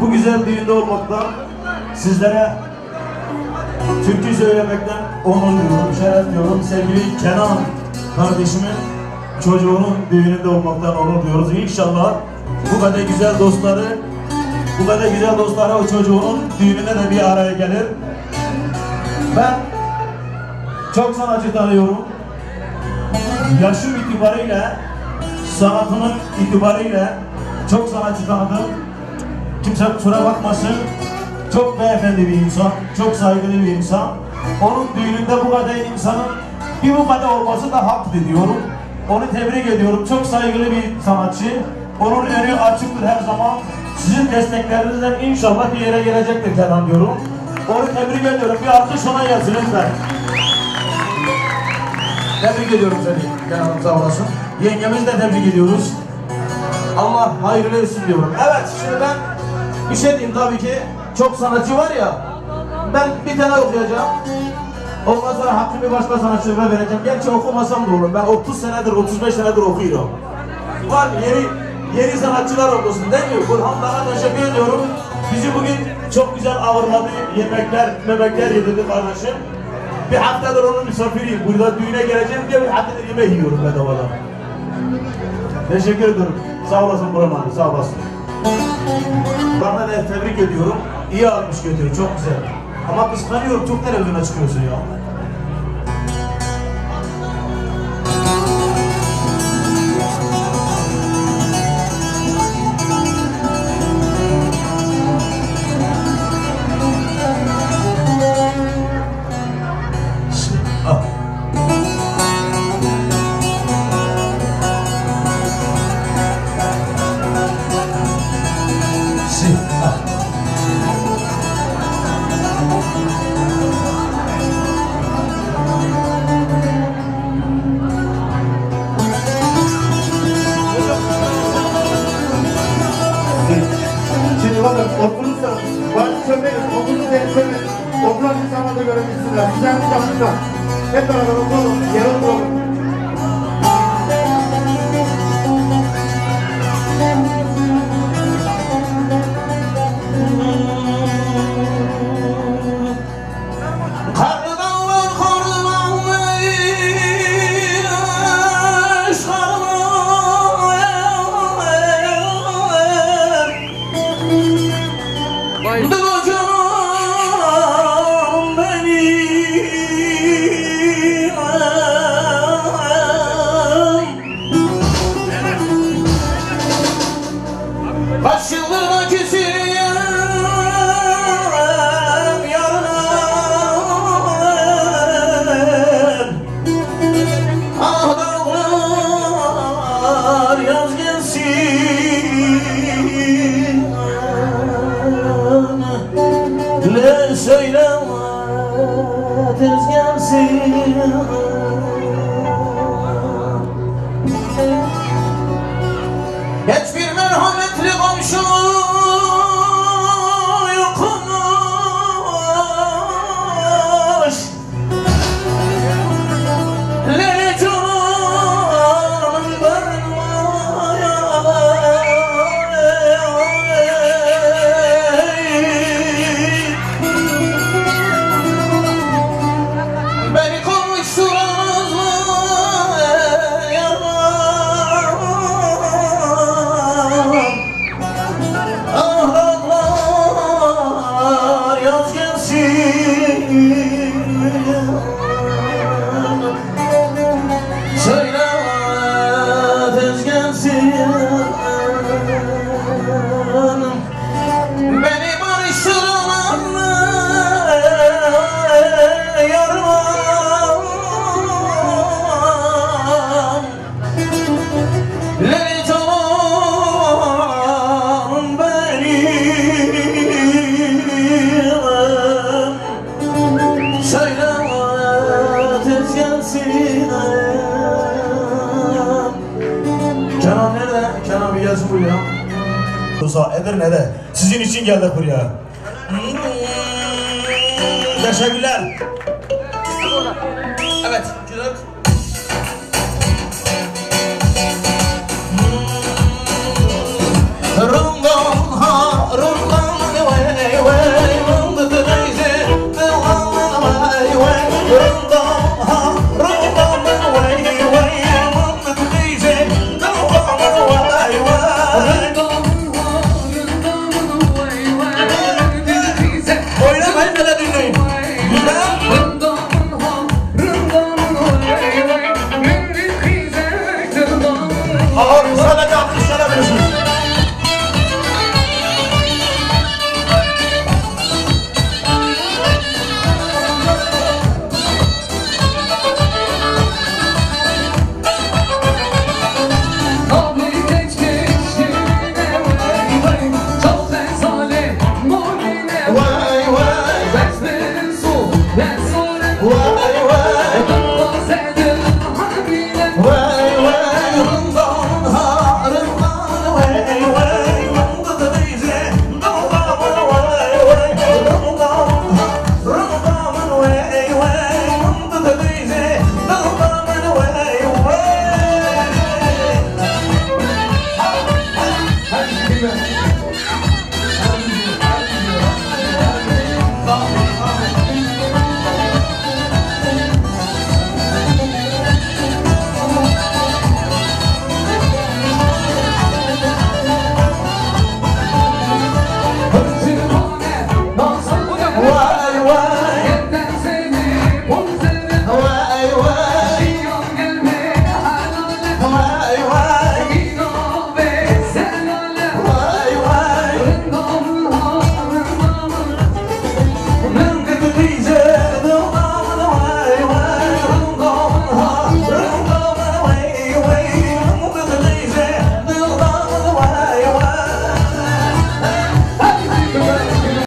bu güzel düğünde olmaktan, sizlere türkü söylemekten onur duyuyorum, şeref diyorum. Sevgili Kenan kardeşimin çocuğunun düğününde olmaktan onur duyuyoruz. İnşallah bu kadar güzel dostları o çocuğunun düğününde de bir araya gelir. Ben çok sanatçı tanıyorum. Yaşım itibariyle, sanatının itibariyle çok sanatçı tanıdım. Kimse kusura bakmasın. Çok beyefendi bir insan, çok saygılı bir insan. Onun düğününde bu kadar insanın bir bu kadar olması da hak diyorum. Onu tebrik ediyorum. Çok saygılı bir sanatçı. Onun önü açıktır her zaman. Sizin desteklerinizle inşallah bir yere gelecektir Kenan diyorum. Onu tebrik ediyorum. Bir alkış ona gelsin lütfen. Tebrik ediyorum seni Kenan'ım, sağ olasın. Yengemizi de tebrik ediyoruz. Allah hayırlı etsin diyorum. Evet, şimdi ben bir şey diyeyim, tabii ki çok sanatçı var ya, ben bir tane okuyacağım. Ondan sonra hakkımı bir başka sanatçılara vereceğim. Gerçi okumasam da olur. Ben 30 senedir, 35 senedir okuyorum. Var yeni sanatçılar olmasın değil mi? Burhan Dağ'a teşekkür ediyorum. Bizi bugün çok güzel ağırladı. Yemekler yedirdi kardeşim. Bir haftadır onun misafiriyim. Burada düğüne geleceğim diye bir haftadır yemek yiyorum bedavadan. Teşekkür ederim. Sağ olasın Burhan abi, sağ olasın. Bana da tebrik ediyorum. İyi almış götürüyor, çok güzel. Ama kıskanıyorum, çok televizyona çıkıyorsun ya. Oturursanız, bazı çömeyin, oturursanız çömeyin, oturan insanlar da görebilsinler. Güzel bir canlıca. Hep beraber oturalım, yere oturalım. Hiçbir merhametli komşu yokmuş. Lele canım ben beni konuşturamaz mı? Kenan nerede? Kenan bir gelsin buraya. Edirne'de. Sizin için geldik buraya. Teşekkürler. Evet, güzel.